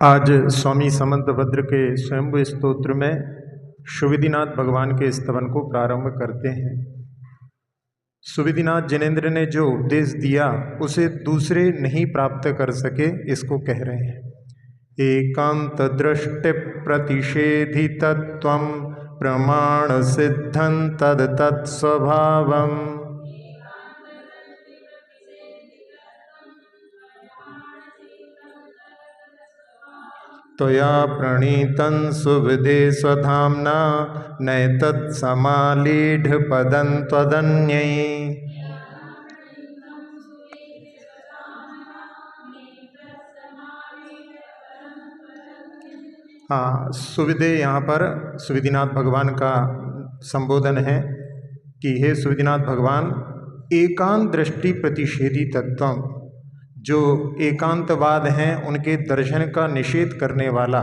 आज स्वामी समंतभद्र के स्वयंभू स्तोत्र में सुविधिनाथ भगवान के स्तवन को प्रारंभ करते हैं। सुविधिनाथ जिनेन्द्र ने जो उपदेश दिया उसे दूसरे नहीं प्राप्त कर सके, इसको कह रहे हैं। एकांत दृष्टि प्रतिषेधि तत्वं प्रमाण सिद्धं तद तत्स्वभावम्। त्वया प्रणीतं सुविधे स्वधाम्ना नैतत्समालीढपदं त्वदन्यै। हाँ, सुविधे यहाँ पर सुविधिनाथ भगवान का संबोधन है कि हे सुविधिनाथ भगवान, एकांत दृष्टि प्रतिषेधी तत्वम, जो एकांतवाद हैं उनके दर्शन का निषेध करने वाला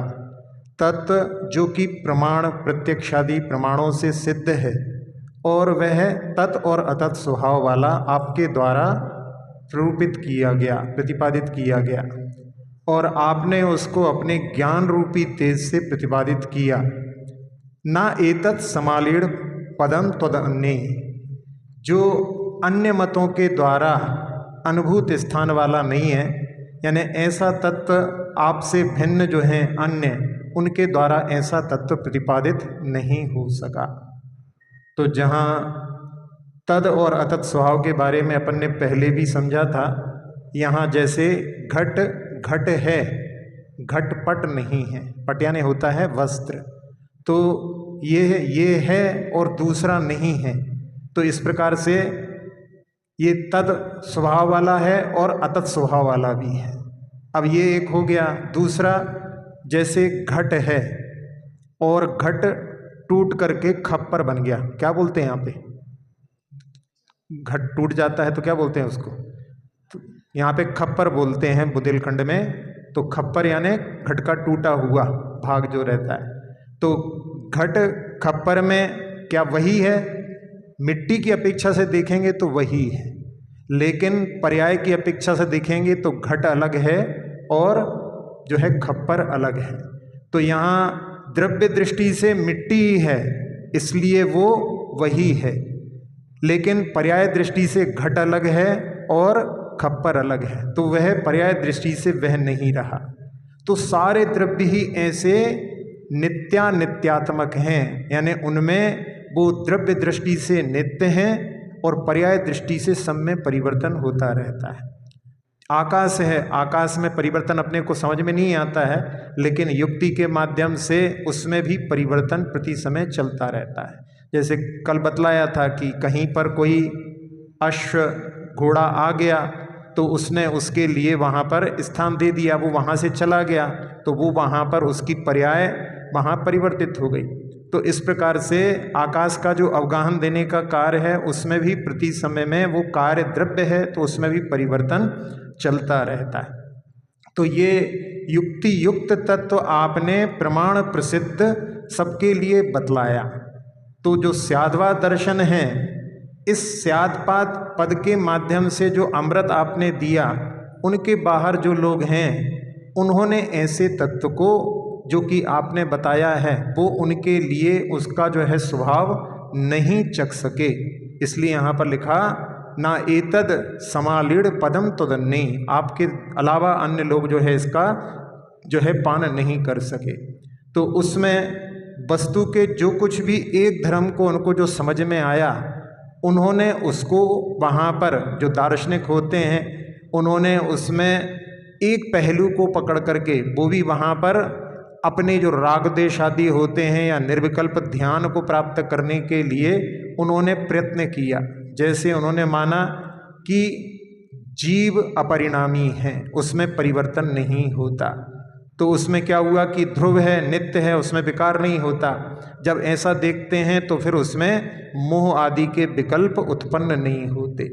तत्व, जो कि प्रमाण प्रत्यक्षादि प्रमाणों से सिद्ध है, और वह तत् और अतत् स्वभाव वाला आपके द्वारा रूपित किया गया, प्रतिपादित किया गया, और आपने उसको अपने ज्ञान रूपी तेज से प्रतिपादित किया। ना एतत् समालीढ़ पदम त्वदन्ये, जो अन्य मतों के द्वारा अनुभूत स्थान वाला नहीं है, यानी ऐसा तत्व आपसे भिन्न जो हैं अन्य, उनके द्वारा ऐसा तत्व प्रतिपादित नहीं हो सका। तो जहाँ तद और अतत् स्वभाव के बारे में अपन ने पहले भी समझा था, यहाँ जैसे घट घट है, घटपट नहीं है। पट यानी होता है वस्त्र, तो ये है और दूसरा नहीं है। तो इस प्रकार से ये तद स्वभाव वाला है और अतत् स्वभाव वाला भी है। अब ये एक हो गया। दूसरा, जैसे घट है और घट टूट करके खप्पर बन गया, क्या बोलते हैं यहाँ पे? घट टूट जाता है तो क्या बोलते हैं उसको? तो यहाँ पे खप्पर बोलते हैं बुंदेलखंड में। तो खप्पर यानी घट का टूटा हुआ भाग जो रहता है। तो घट खप्पर में क्या वही है? मिट्टी की अपेक्षा से देखेंगे तो वही है, लेकिन पर्याय की अपेक्षा से देखेंगे तो घट अलग है और जो है खप्पर अलग है। तो यहाँ द्रव्य दृष्टि से मिट्टी ही है, इसलिए वो वही है, लेकिन पर्याय दृष्टि से घट अलग है और खप्पर अलग है, तो वह पर्याय दृष्टि से वह नहीं रहा। तो सारे द्रव्य ही ऐसे नित्यात्मक हैं, यानी उनमें वो द्रव्य दृष्टि से नित्य हैं और पर्याय दृष्टि से सब में परिवर्तन होता रहता है। आकाश है, आकाश में परिवर्तन अपने को समझ में नहीं आता है, लेकिन युक्ति के माध्यम से उसमें भी परिवर्तन प्रति समय चलता रहता है। जैसे कल बतलाया था कि कहीं पर कोई अश्व घोड़ा आ गया तो उसने उसके लिए वहाँ पर स्थान दे दिया, वो वहाँ से चला गया, तो वो वहाँ पर उसकी पर्याय वहाँ परिवर्तित हो गई। तो इस प्रकार से आकाश का जो अवगाहन देने का कार्य है उसमें भी प्रति समय में वो कार्य द्रव्य है, तो उसमें भी परिवर्तन चलता रहता है। तो ये युक्ति युक्त तत्व आपने प्रमाण प्रसिद्ध सबके लिए बतलाया। तो जो स्याद्वा दर्शन है, इस स्यादपात पद के माध्यम से जो अमृत आपने दिया, उनके बाहर जो लोग हैं उन्होंने ऐसे तत्व को जो कि आपने बताया है वो उनके लिए उसका जो है स्वभाव नहीं चख सके। इसलिए यहाँ पर लिखा ना एतद समालीढ़ पदम त्वदन्ये, आपके अलावा अन्य लोग जो है इसका जो है पान नहीं कर सके। तो उसमें वस्तु के जो कुछ भी एक धर्म को उनको जो समझ में आया, उन्होंने उसको वहाँ पर जो दार्शनिक होते हैं उन्होंने उसमें एक पहलू को पकड़ करके वो भी वहाँ पर अपने जो राग देश आदि होते हैं या निर्विकल्प ध्यान को प्राप्त करने के लिए उन्होंने प्रयत्न किया। जैसे उन्होंने माना कि जीव अपरिणामी है, उसमें परिवर्तन नहीं होता, तो उसमें क्या हुआ कि ध्रुव है, नित्य है, उसमें विकार नहीं होता। जब ऐसा देखते हैं तो फिर उसमें मोह आदि के विकल्प उत्पन्न नहीं होते।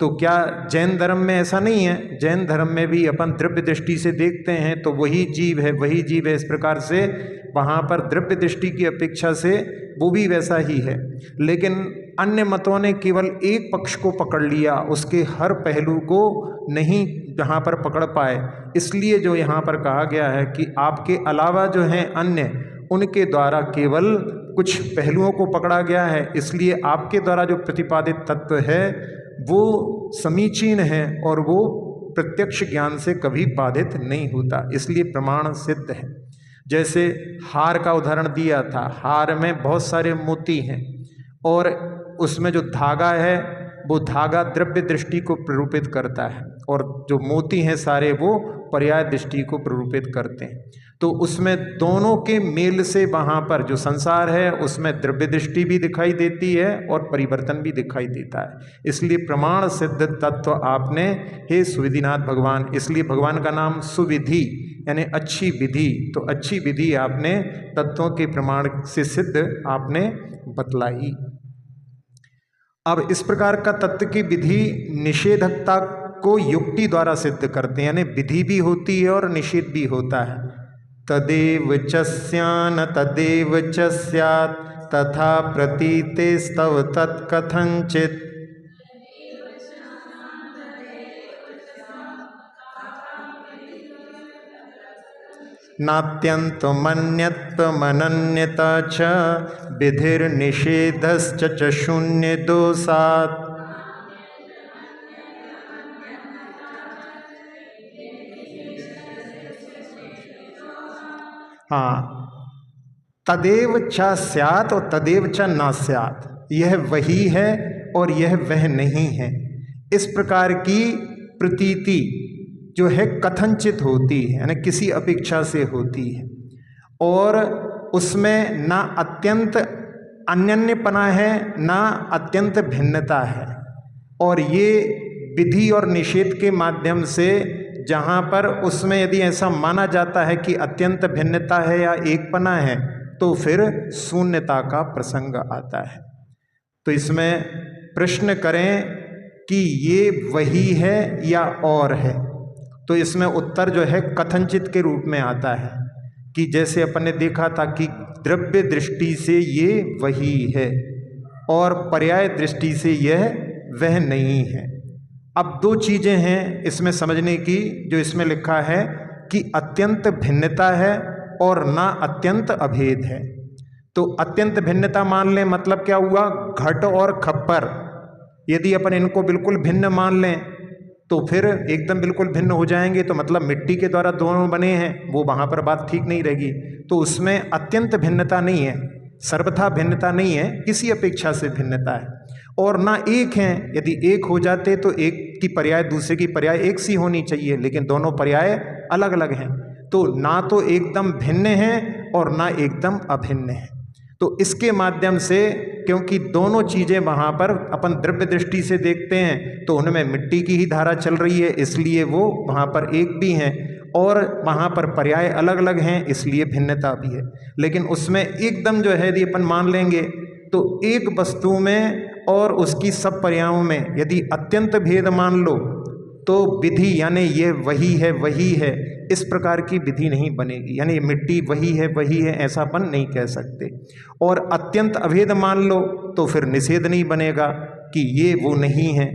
तो क्या जैन धर्म में ऐसा नहीं है? जैन धर्म में भी अपन द्रव्य दृष्टि से देखते हैं तो वही जीव है, वही जीव है। इस प्रकार से वहाँ पर द्रव्य दृष्टि की अपेक्षा से वो भी वैसा ही है। लेकिन अन्य मतों ने केवल एक पक्ष को पकड़ लिया, उसके हर पहलू को नहीं जहाँ पर पकड़ पाए। इसलिए जो यहाँ पर कहा गया है कि आपके अलावा जो हैं अन्य, उनके द्वारा केवल कुछ पहलुओं को पकड़ा गया है, इसलिए आपके द्वारा जो प्रतिपादित तत्व है वो समीचीन है और वो प्रत्यक्ष ज्ञान से कभी बाधित नहीं होता, इसलिए प्रमाण सिद्ध है। जैसे हार का उदाहरण दिया था, हार में बहुत सारे मोती हैं और उसमें जो धागा है वो धागा द्रव्य दृष्टि को प्ररूपित करता है और जो मोती हैं सारे वो पर्याय दृष्टि को प्ररूपित करते हैं। तो उसमें दोनों के मेल से वहाँ पर जो संसार है उसमें द्रव्य दृष्टि भी दिखाई देती है और परिवर्तन भी दिखाई देता है। इसलिए प्रमाण सिद्ध तत्व आपने, हे सुविधिनाथ भगवान, इसलिए भगवान का नाम सुविधि यानी अच्छी विधि, तो अच्छी विधि आपने तत्वों के प्रमाण से सिद्ध आपने बतलाई। अब इस प्रकार का तत्व की विधि निषेधकता को युक्ति द्वारा सिद्ध करते हैं, यानी विधि भी होती है और निषेध भी होता है। तदेव च स्यान तदेव च स्यात् तथा प्रतीतेस्तव तत्कथंचित्। नात्यन्तमन्यत्वमनन्यता च विधिर्निषेधश्च च शून्यदोषात्। हाँ, तदेव च स्यात् और तदेव च न स्यात्, यह वही है और यह वह नहीं है, इस प्रकार की प्रतीति जो है कथनचित होती है, यानी किसी अपेक्षा से होती है और उसमें ना अत्यंत अन्यन्यपना है ना अत्यंत भिन्नता है। और ये विधि और निषेध के माध्यम से जहाँ पर उसमें यदि ऐसा माना जाता है कि अत्यंत भिन्नता है या एकपना है तो फिर शून्यता का प्रसंग आता है। तो इसमें प्रश्न करें कि ये वही है या और है, तो इसमें उत्तर जो है कथनचित के रूप में आता है कि जैसे अपन ने देखा था कि द्रव्य दृष्टि से ये वही है और पर्याय दृष्टि से यह वह नहीं है। अब दो चीज़ें हैं इसमें समझने की, जो इसमें लिखा है कि अत्यंत भिन्नता है और ना अत्यंत अभेद है। तो अत्यंत भिन्नता मान लें, मतलब क्या हुआ, घट और खप्पर यदि अपन इनको बिल्कुल भिन्न मान लें तो फिर एकदम बिल्कुल भिन्न हो जाएंगे, तो मतलब मिट्टी के द्वारा दोनों बने हैं, वो वहाँ पर बात ठीक नहीं रहेगी। तो उसमें अत्यंत भिन्नता नहीं है, सर्वथा भिन्नता नहीं है, किसी अपेक्षा से भिन्नता है। और ना एक हैं, यदि एक हो जाते तो एक की पर्याय दूसरे की पर्याय एक सी होनी चाहिए, लेकिन दोनों पर्याय अलग अलग हैं। तो ना तो एकदम भिन्न हैं और ना एकदम अभिन्न हैं। तो इसके माध्यम से, क्योंकि दोनों चीज़ें वहाँ पर अपन द्रव्य दृष्टि से देखते हैं तो उनमें मिट्टी की ही धारा चल रही है, इसलिए वो वहाँ पर एक भी हैं, और वहाँ पर पर्याय अलग अलग हैं इसलिए भिन्नता भी है। लेकिन उसमें एकदम जो है यदि अपन मान लेंगे तो एक वस्तु में और उसकी सब पर्यायों में यदि अत्यंत भेद मान लो तो विधि यानी ये वही है, इस प्रकार की विधि नहीं बनेगी। यानी मिट्टी वही है ऐसा अपन नहीं कह सकते। और अत्यंत अभेद मान लो तो फिर निषेध नहीं बनेगा कि ये वो नहीं है।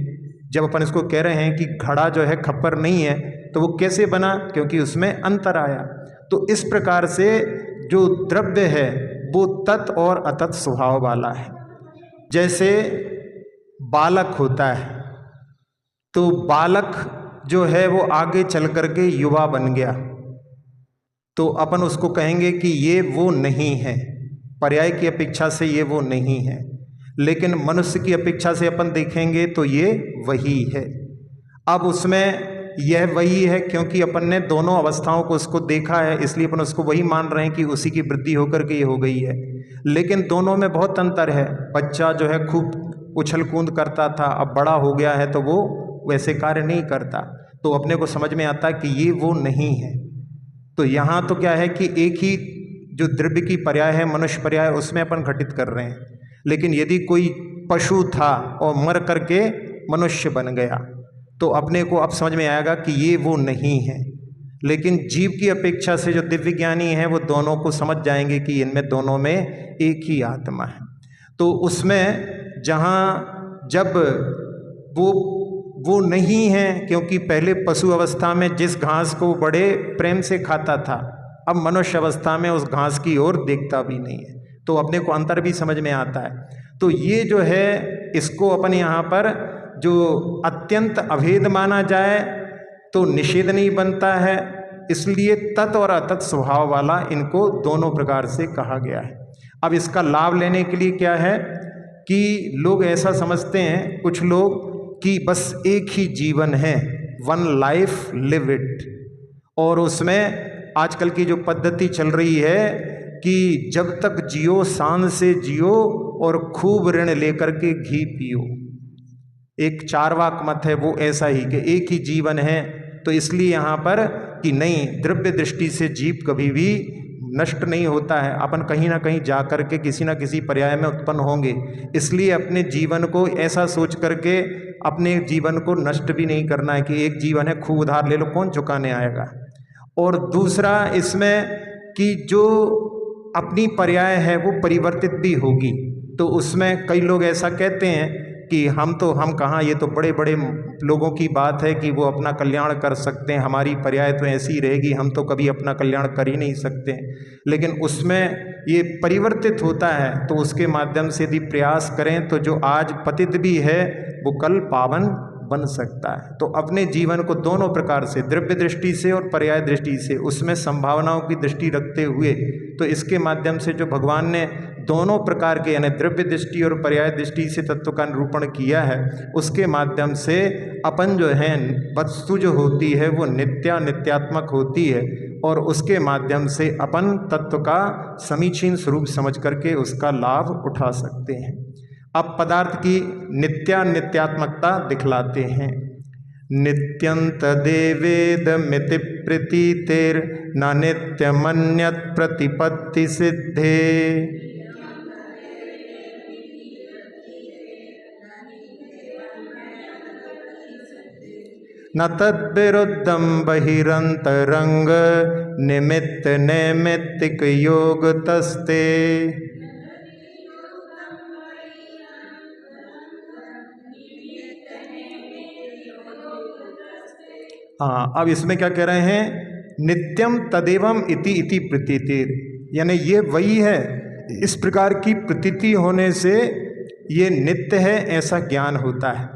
जब अपन इसको कह रहे हैं कि घड़ा जो है खप्पर नहीं है तो वो कैसे बना, क्योंकि उसमें अंतर आया। तो इस प्रकार से जो द्रव्य है वो तत् और अतत् स्वभाव वाला है। जैसे बालक होता है तो बालक जो है वो आगे चल करके युवा बन गया, तो अपन उसको कहेंगे कि ये वो नहीं है, पर्याय की अपेक्षा से ये वो नहीं है। लेकिन मनुष्य की अपेक्षा से अपन देखेंगे तो ये वही है। अब उसमें यह वही है क्योंकि अपन ने दोनों अवस्थाओं को उसको देखा है, इसलिए अपन उसको वही मान रहे हैं कि उसी की वृद्धि होकर के ये हो गई है। लेकिन दोनों में बहुत अंतर है। बच्चा जो है खूब उछल कूद करता था, अब बड़ा हो गया है तो वो वैसे कार्य नहीं करता, तो अपने को समझ में आता है कि ये वो नहीं है। तो यहाँ तो क्या है कि एक ही जो द्रव्य की पर्याय है, मनुष्य पर्याय, उसमें अपन घटित कर रहे हैं। लेकिन यदि कोई पशु था और मर करके मनुष्य बन गया तो अपने को अब समझ में आएगा कि ये वो नहीं है। लेकिन जीव की अपेक्षा से जो दिव्य ज्ञानी है वो दोनों को समझ जाएंगे कि इनमें दोनों में एक ही आत्मा है। तो उसमें जहाँ जब वो नहीं है, क्योंकि पहले पशु अवस्था में जिस घास को बड़े प्रेम से खाता था, अब मनुष्य अवस्था में उस घास की ओर देखता भी नहीं है, तो अपने को अंतर भी समझ में आता है। तो ये जो है इसको अपन यहाँ पर जो अत्यंत अभेद माना जाए तो निषेध नहीं बनता है, इसलिए तत् और अतत् स्वभाव वाला इनको दोनों प्रकार से कहा गया है। अब इसका लाभ लेने के लिए क्या है कि लोग ऐसा समझते हैं कुछ लोग कि बस एक ही जीवन है, वन लाइफ लिव इट, और उसमें आजकल की जो पद्धति चल रही है कि जब तक जियो शान से जियो और खूब ऋण लेकर के घी पियो। एक चारवाक मत है वो ऐसा ही कि एक ही जीवन है, तो इसलिए यहाँ पर कि नहीं, द्रव्य दृष्टि से जीव कभी भी नष्ट नहीं होता है, अपन कहीं ना कहीं जा कर के किसी ना किसी पर्याय में उत्पन्न होंगे, इसलिए अपने जीवन को ऐसा सोच करके अपने जीवन को नष्ट भी नहीं करना है कि एक जीवन है, खूब उधार ले लो, कौन चुकाने आएगा। और दूसरा इसमें कि जो अपनी पर्याय है वो परिवर्तित भी होगी, तो उसमें कई लोग ऐसा कहते हैं कि हम कहाँ, ये तो बड़े बड़े लोगों की बात है कि वो अपना कल्याण कर सकते हैं, हमारी पर्याय तो ऐसी रहेगी, हम तो कभी अपना कल्याण कर ही नहीं सकते। लेकिन उसमें ये परिवर्तित होता है, तो उसके माध्यम से यदि प्रयास करें तो जो आज पतित भी है वो कल पावन बन सकता है। तो अपने जीवन को दोनों प्रकार से, द्रव्य दृष्टि से और पर्याय दृष्टि से, उसमें संभावनाओं की दृष्टि रखते हुए, तो इसके माध्यम से जो भगवान ने दोनों प्रकार के यानी द्रव्य दृष्टि और पर्याय दृष्टि से तत्व का निरूपण किया है, उसके माध्यम से अपन जो है वस्तु जो होती है वो नित्यात्मक होती है, और उसके माध्यम से अपन तत्व का समीचीन स्वरूप समझ करके उसका लाभ उठा सकते हैं। अब पदार्थ की नित्यात्मकता दिखलाते हैं। नित्यंत देवेद मिति प्रतीतेर न नित्यमन्यत प्रतिपत्ति सिद्धे। न तद्विरुद्धं बहिरंतरंग निमित्त नैमित्तिक योग तस्ते। हाँ, अब इसमें क्या कह रहे हैं, नित्यम तदेवम इति इति प्रतीतिर, यानी ये वही है, इस प्रकार की प्रतीति होने से ये नित्य है ऐसा ज्ञान होता है।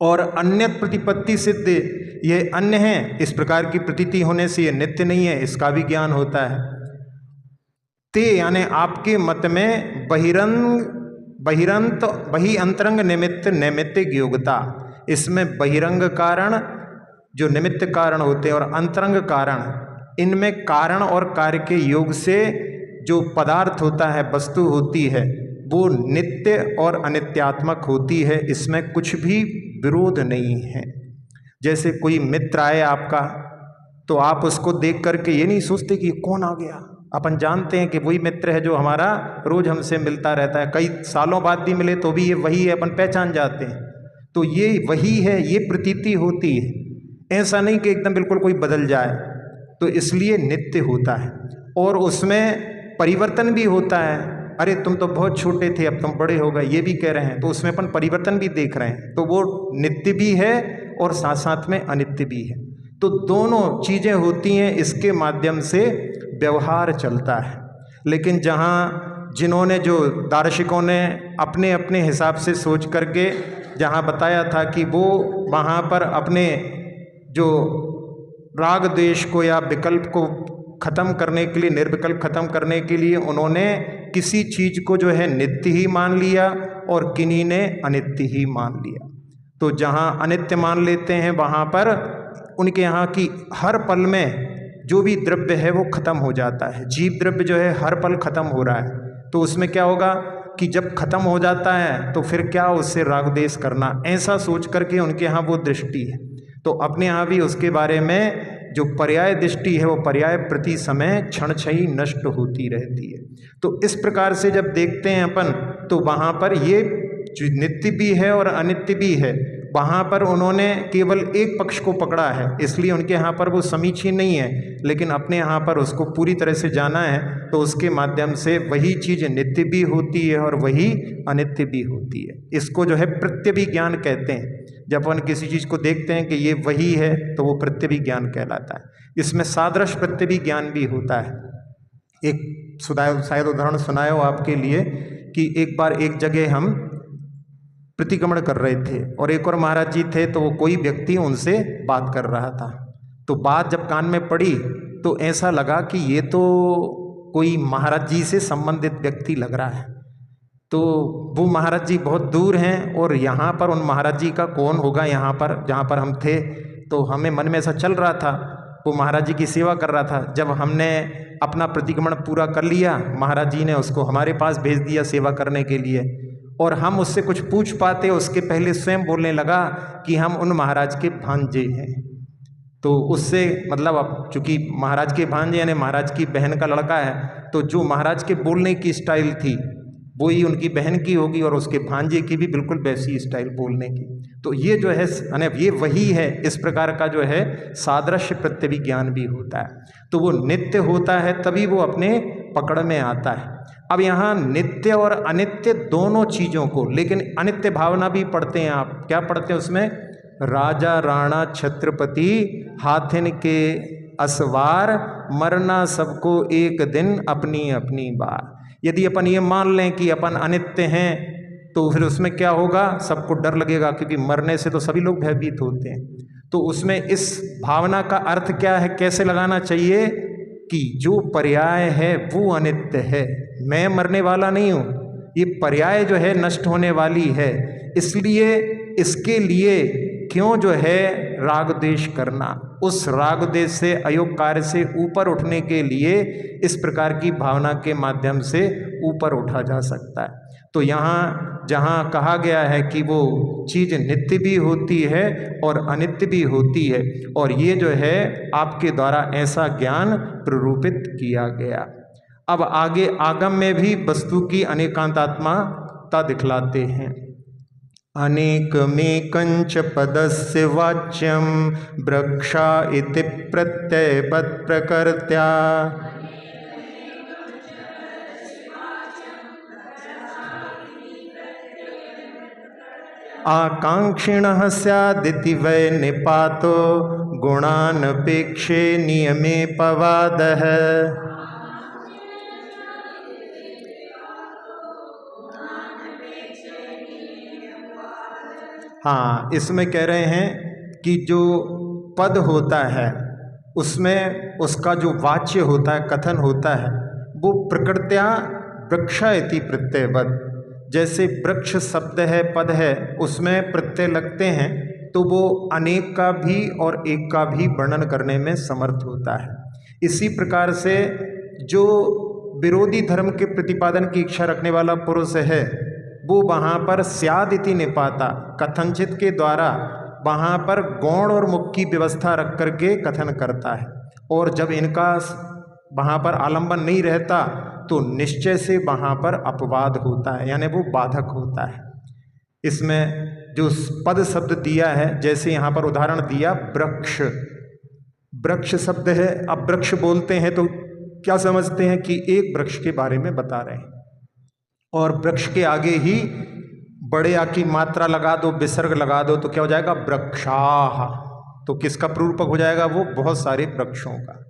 और अन्य प्रतिपत्ति सिद्ध, ये अन्य है, इस प्रकार की प्रतीति होने से ये नित्य नहीं है, इसका भी ज्ञान होता है। ते यानी आपके मत में बहि अंतरंग निमित्त नैमित्तिक योगता, इसमें बहिरंग कारण जो निमित्त कारण होते हैं और अंतरंग कारण, इनमें कारण और कार्य के योग से जो पदार्थ होता है, वस्तु होती है, वो नित्य और अनित्यात्मक होती है, इसमें कुछ भी विरोध नहीं है। जैसे कोई मित्र आए आपका, तो आप उसको देख करके ये नहीं सोचते कि कौन आ गया, अपन जानते हैं कि वही मित्र है जो हमारा रोज हमसे मिलता रहता है, कई सालों बाद भी मिले तो भी ये वही है, अपन पहचान जाते हैं। तो ये वही है, ये प्रतीति होती है, ऐसा नहीं कि एकदम बिल्कुल कोई बदल जाए। तो इसलिए नित्य होता है और उसमें परिवर्तन भी होता है। अरे तुम तो बहुत छोटे थे, अब तुम बड़े हो गए, ये भी कह रहे हैं, तो उसमें अपन परिवर्तन भी देख रहे हैं, तो वो नित्य भी है और साथ साथ में अनित्य भी है। तो दोनों चीज़ें होती हैं, इसके माध्यम से व्यवहार चलता है। लेकिन जहाँ जिन्होंने जो दार्शनिकों ने अपने अपने हिसाब से सोच करके जहाँ बताया था कि वो वहाँ पर अपने जो राग द्वेष को या विकल्प को खत्म करने के लिए, निर्विकल्प खत्म करने के लिए उन्होंने किसी चीज को जो है नित्य ही मान लिया और किन्हीं ने अनित्य ही मान लिया। तो जहाँ अनित्य मान लेते हैं वहाँ पर उनके यहाँ की हर पल में जो भी द्रव्य है वो खत्म हो जाता है। जीव द्रव्य जो है हर पल खत्म हो रहा है, तो उसमें क्या होगा कि जब खत्म हो जाता है तो फिर क्या उससे राग द्वेष करना, ऐसा सोच करके उनके यहाँ वो दृष्टि है। तो अपने यहाँ भी उसके बारे में जो पर्याय दृष्टि है वो पर्याय प्रति समय क्षणक्षयी नष्ट होती रहती है। तो इस प्रकार से जब देखते हैं अपन, तो वहाँ पर ये जो नित्य भी है और अनित्य भी है, वहाँ पर उन्होंने केवल एक पक्ष को पकड़ा है, इसलिए उनके यहाँ पर वो समीचीन नहीं है, लेकिन अपने यहाँ पर उसको पूरी तरह से जाना है तो उसके माध्यम से वही चीज़ नित्य भी होती है और वही अनित्य भी होती है। इसको जो है प्रत्यभिज्ञान कहते हैं। जब अपन किसी चीज़ को देखते हैं कि ये वही है तो वो प्रत्यभिज्ञान कहलाता है। इसमें सादृश प्रत्यभिज्ञान भी होता है। एक शायद उदाहरण सुनाया हो आपके लिए कि एक बार एक जगह हम प्रतिक्रमण कर रहे थे और एक और महाराज जी थे, तो वो कोई व्यक्ति उनसे बात कर रहा था। तो बात जब कान में पड़ी तो ऐसा लगा कि ये तो कोई महाराज जी से संबंधित व्यक्ति लग रहा है। तो वो महाराज जी बहुत दूर हैं और यहाँ पर उन महाराज जी का कौन होगा यहाँ पर जहाँ पर हम थे। तो हमें मन में ऐसा चल रहा था, वो महाराज जी की सेवा कर रहा था। जब हमने अपना प्रतिक्रमण पूरा कर लिया, महाराज जी ने उसको हमारे पास भेज दिया सेवा करने के लिए, और हम उससे कुछ पूछ पाते उसके पहले स्वयं बोलने लगा कि हम उन महाराज के भांजे हैं। तो उससे मतलब अब चूँकि महाराज के भांजे यानी महाराज की बहन का लड़का है, तो जो महाराज के बोलने की स्टाइल थी वो ही उनकी बहन की होगी और उसके भांजे की भी बिल्कुल वैसी स्टाइल बोलने की। तो ये जो है यानी ये वही है। इस प्रकार का जो है सादृश्य प्रत्यभिज्ञान भी होता है। तो वो नित्य होता है तभी वो अपने पकड़ में आता है। अब यहाँ नित्य और अनित्य दोनों चीज़ों को, लेकिन अनित्य भावना भी पढ़ते हैं आप। क्या पढ़ते हैं उसमें? राजा राणा छत्रपति हाथिन के असवार, मरना सबको एक दिन अपनी अपनी बार। यदि अपन ये मान लें कि अपन अनित्य हैं तो फिर उसमें क्या होगा? सबको डर लगेगा, क्योंकि मरने से तो सभी लोग भयभीत होते हैं। तो उसमें इस भावना का अर्थ क्या है, कैसे लगाना चाहिए कि जो पर्याय है वो अनित्य है, मैं मरने वाला नहीं हूँ, ये पर्याय जो है नष्ट होने वाली है। इसलिए इसके लिए क्यों जो है राग द्वेष करना, उस राग द्वेष से अयोग कार्य से ऊपर उठने के लिए इस प्रकार की भावना के माध्यम से ऊपर उठा जा सकता है। तो यहाँ जहाँ कहा गया है कि वो चीज़ नित्य भी होती है और अनित्य भी होती है, और ये जो है आपके द्वारा ऐसा ज्ञान प्ररूपित किया गया। अब आगे आगम में भी वस्तु की अनेकांतात्मता दिखलाते हैं। अनेकमेकंच पदस्य वाच्यम वृक्षा इति प्रत्ययपद प्रकृत्या आकांक्षिणः स्यादिति वै निपातो गुणानपेक्षे नियमे पवादः। हाँ, इसमें कह रहे हैं कि जो पद होता है उसमें उसका जो वाच्य होता है, कथन होता है, वो प्रकृत्या वृक्षा इति प्रत्ययवद। जैसे वृक्ष शब्द है, पद है, उसमें प्रत्यय लगते हैं तो वो अनेक का भी और एक का भी वर्णन करने में समर्थ होता है। इसी प्रकार से जो विरोधी धर्म के प्रतिपादन की इच्छा रखने वाला पुरुष है वो वहाँ पर स्याद इति निपाता कथनचित के द्वारा वहाँ पर गौण और मुख की व्यवस्था रख करके कथन करता है, और जब इनका वहाँ पर आलंबन नहीं रहता तो निश्चय से वहाँ पर अपवाद होता है, यानी वो बाधक होता है। इसमें जो पद शब्द दिया है, जैसे यहाँ पर उदाहरण दिया वृक्ष, वृक्ष शब्द है। अब वृक्ष बोलते हैं तो क्या समझते हैं कि एक वृक्ष के बारे में बता रहे हैं, और वृक्ष के आगे ही बड़े आ की मात्रा लगा दो, विसर्ग लगा दो तो क्या हो जाएगा? वृक्षाः। तो किसका प्रूपक हो जाएगा? वो बहुत सारे वृक्षों का।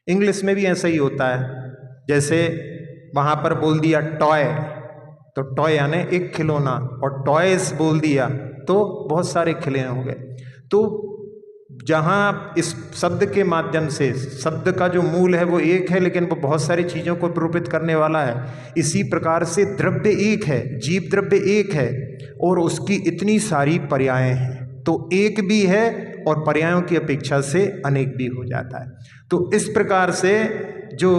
इंग्लिश में भी ऐसा ही होता है। जैसे वहाँ पर बोल दिया टॉय, तो टॉय यानी एक खिलौना, और टॉयज बोल दिया तो बहुत सारे खिलौने हो गए। तो जहाँ इस शब्द के माध्यम से, शब्द का जो मूल है वो एक है, लेकिन वो बहुत सारी चीज़ों को प्रूपित करने वाला है। इसी प्रकार से द्रव्य एक है, जीव द्रव्य एक है, और उसकी इतनी सारी पर्याय हैं, तो एक भी है और पर्यायों की अपेक्षा से अनेक भी हो जाता है। तो इस प्रकार से जो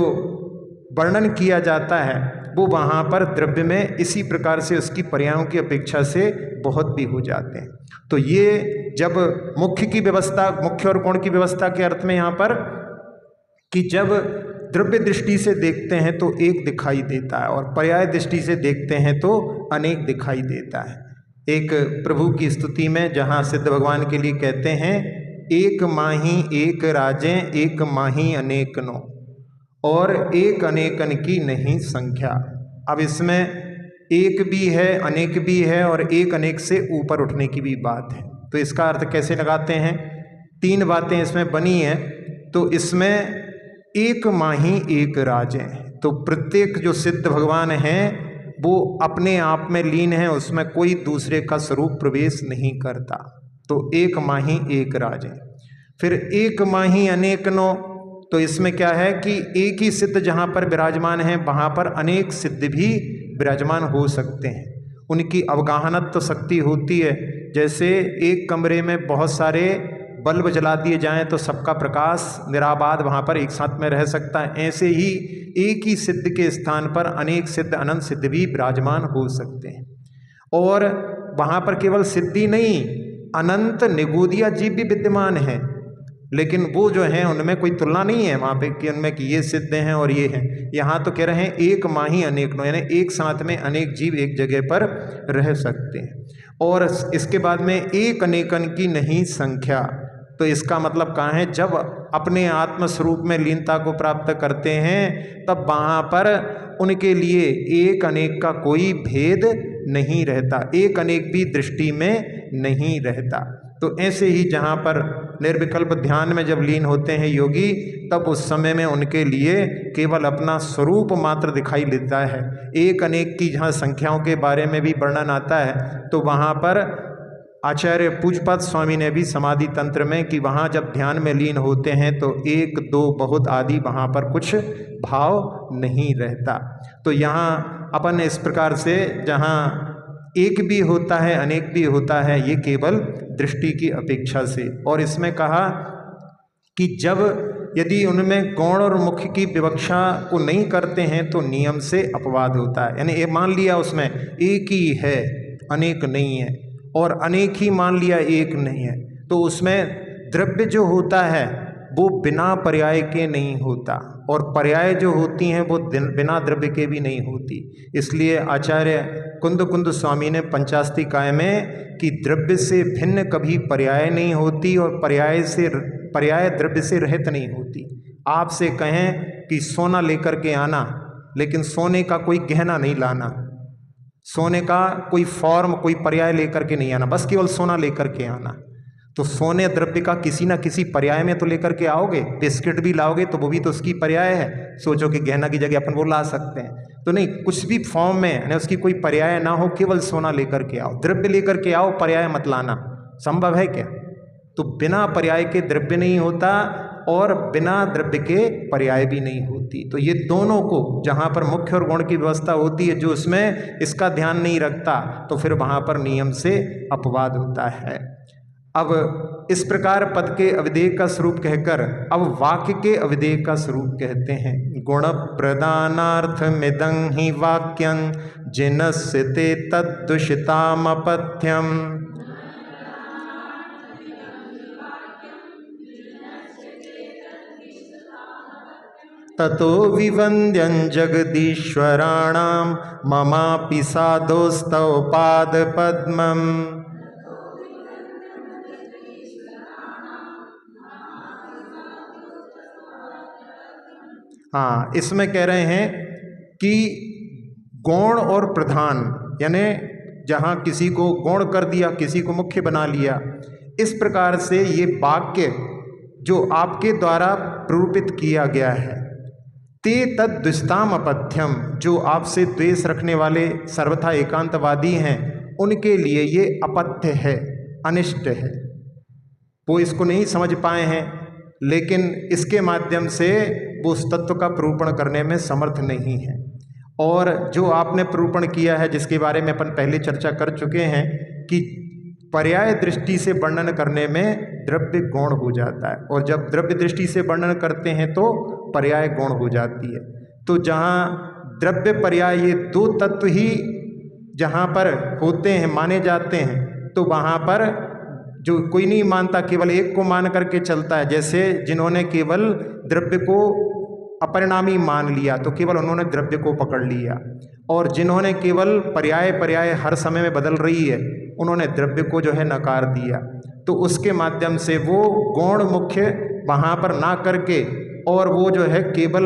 वर्णन किया जाता है वो वहाँ पर द्रव्य में इसी प्रकार से उसकी पर्यायों की अपेक्षा से बहुत भी हो जाते हैं। तो ये जब मुख्य की व्यवस्था, मुख्य और गौण की व्यवस्था के अर्थ में यहाँ पर कि जब द्रव्य दृष्टि से देखते हैं तो एक दिखाई देता है और पर्याय दृष्टि से देखते हैं तो अनेक दिखाई देता है। एक प्रभु की स्तुति में जहाँ सिद्ध भगवान के लिए कहते हैं, एक माही एक राजें एक माही अनेक नो, और एक अनेकन की नहीं संख्या। अब इसमें एक भी है, अनेक भी है, और एक अनेक से ऊपर उठने की भी बात है। तो इसका अर्थ कैसे लगाते हैं? तीन बातें इसमें बनी हैं। तो इसमें एक माही एक राजें, तो प्रत्येक जो सिद्ध भगवान हैं वो अपने आप में लीन है, उसमें कोई दूसरे का स्वरूप प्रवेश नहीं करता। तो एक माही एक राजें। फिर एक माही अनेक नो, तो इसमें क्या है कि एक ही सिद्ध जहाँ पर विराजमान है वहाँ पर अनेक सिद्ध भी विराजमान हो सकते हैं। उनकी अवगाहनत तो शक्ति होती है, जैसे एक कमरे में बहुत सारे बल्ब जला दिए जाएं तो सबका प्रकाश निराबाद वहाँ पर एक साथ में रह सकता है। ऐसे ही एक ही सिद्ध के स्थान पर अनेक सिद्ध अनंत सिद्ध भी विराजमान हो सकते हैं। और वहाँ पर केवल सिद्धि नहीं, अनंत निगूदिया जीव भी विद्यमान हैं, लेकिन वो जो हैं उनमें कोई तुलना नहीं है वहाँ पे कि उनमें कि ये सिद्ध हैं और ये हैं। यहाँ तो कह रहे हैं एक माही अनेक नो, यानी एक साथ में अनेक जीव एक जगह पर रह सकते हैं। और इसके बाद में एक अनेकन की नहीं संख्या, तो इसका मतलब कहाँ है? जब अपने आत्म स्वरूप में लीनता को प्राप्त करते हैं तब वहाँ पर उनके लिए एक अनेक का कोई भेद नहीं रहता, एक अनेक भी दृष्टि में नहीं रहता। तो ऐसे ही जहाँ पर निर्विकल्प ध्यान में जब लीन होते हैं योगी, तब उस समय में उनके लिए केवल अपना स्वरूप मात्र दिखाई देता है। एक अनेक की जहाँ संख्याओं के बारे में भी वर्णन आता है, तो वहाँ पर आचार्य पूज्यपाद स्वामी ने भी समाधि तंत्र में कि वहाँ जब ध्यान में लीन होते हैं तो एक दो बहुत आदि वहाँ पर कुछ भाव नहीं रहता। तो यहाँ अपन इस प्रकार से जहाँ एक भी होता है अनेक भी होता है, ये केवल दृष्टि की अपेक्षा से। और इसमें कहा कि जब यदि उनमें गौण और मुख्य की विवक्षा को नहीं करते हैं तो नियम से अपवाद होता है। यानी ये मान लिया उसमें एक ही है अनेक नहीं है, और अनेक ही मान लिया एक नहीं है, तो उसमें द्रव्य जो होता है वो बिना पर्याय के नहीं होता, और पर्याय जो होती हैं वो बिना द्रव्य के भी नहीं होती। इसलिए आचार्य कुंद कुंद स्वामी ने पंचास्तिकाय में कि द्रव्य से भिन्न कभी पर्याय नहीं होती, और पर्याय द्रव्य से रहित नहीं होती। आपसे कहें कि सोना लेकर के आना, लेकिन सोने का कोई गहना नहीं लाना, सोने का कोई फॉर्म कोई पर्याय लेकर के नहीं आना, बस केवल सोना लेकर के आना। तो सोने द्रव्य का किसी ना किसी पर्याय में तो लेकर के आओगे। बिस्किट भी लाओगे तो वो भी तो उसकी पर्याय है। सोचो कि गहना की जगह अपन वो ला सकते हैं, तो नहीं, कुछ भी फॉर्म में ना उसकी कोई पर्याय ना हो, केवल सोना लेकर के आओ, द्रव्य लेकर के आओ, पर्याय मत लाना। संभव है क्या? तो बिना पर्याय के द्रव्य नहीं होता और बिना द्रव्य के पर्याय भी नहीं होती। तो ये दोनों को जहाँ पर मुख्य और गुण की व्यवस्था होती है, जो उसमें इसका ध्यान नहीं रखता, तो फिर वहाँ पर नियम से अपवाद होता है। अब इस प्रकार पद के अविधेय का स्वरूप कहकर अब वाक्य के अविधेय का स्वरूप कहते हैं। गुण प्रदानार्थ मिदं ही वाक्यं जिनस्य ते तद्दुषितामपथ्यम ततो विवन्द्यं जगदीश्वराणां ममापि साधोस्तव पादपद्मम्। हाँ, इसमें कह रहे हैं कि गौण और प्रधान, यानी जहाँ किसी को गौण कर दिया, किसी को मुख्य बना लिया, इस प्रकार से ये वाक्य जो आपके द्वारा प्ररूपित किया गया है, ते तद्दुषिताम अपथ्यम, जो आपसे द्वेष रखने वाले सर्वथा एकांतवादी हैं, उनके लिए ये अपथ्य है, अनिष्ट है। वो इसको नहीं समझ पाए हैं, लेकिन इसके माध्यम से वो उस तत्व का प्ररूपण करने में समर्थ नहीं है। और जो आपने प्ररूपण किया है, जिसके बारे में अपन पहले चर्चा कर चुके हैं कि पर्याय दृष्टि से वर्णन करने में द्रव्य गौण हो जाता है, और जब द्रव्य दृष्टि से वर्णन करते हैं तो पर्याय गौण हो जाती है। तो जहाँ द्रव्य पर्याय ये दो तत्व ही जहाँ पर होते हैं, माने जाते हैं, तो वहाँ पर जो कोई नहीं मानता, केवल एक को मान करके चलता है। जैसे जिन्होंने केवल द्रव्य को अपरिणामी मान लिया तो केवल उन्होंने द्रव्य को पकड़ लिया, और जिन्होंने केवल पर्याय हर समय में बदल रही है उन्होंने द्रव्य को जो है नकार दिया। तो उसके माध्यम से वो गौण मुख्य वहाँ पर ना करके और वो जो है केवल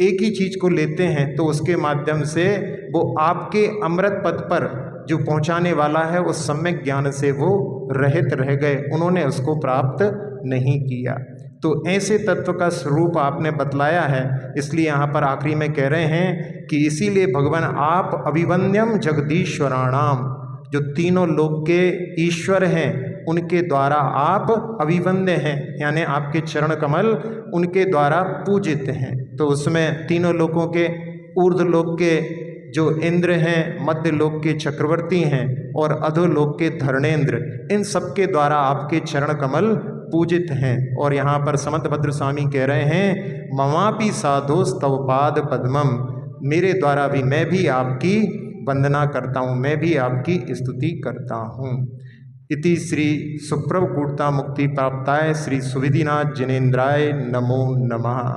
एक ही चीज़ को लेते हैं, तो उसके माध्यम से वो आपके अमृत पद पर जो पहुँचाने वाला है उस सम्यक ज्ञान से वो रहित रह गए, उन्होंने उसको प्राप्त नहीं किया। तो ऐसे तत्व का स्वरूप आपने बतलाया है, इसलिए यहाँ पर आखिरी में कह रहे हैं कि इसीलिए भगवान आप अभिवंद्यम जगदीश्वराणाम, जो तीनों लोक के ईश्वर हैं उनके द्वारा आप अभिवंद्य हैं, यानी आपके चरण कमल उनके द्वारा पूजित हैं। तो उसमें तीनों लोकों के ऊर्ध्वलोक के जो इंद्र हैं, मध्य लोक के चक्रवर्ती हैं और अधोलोक के धर्णेंद्र, इन सब के द्वारा आपके चरण कमल पूजित हैं। और यहाँ पर समंतभद्र स्वामी कह रहे हैं ममापि साधोस तव पाद पद्मम, मेरे द्वारा भी मैं भी आपकी वंदना करता हूँ, मैं भी आपकी स्तुति करता हूँ। इति श्री सुप्रभकूटता मुक्ति प्राप्ताय श्री सुविधिनाथ जिनेन्द्राय नमो नमः।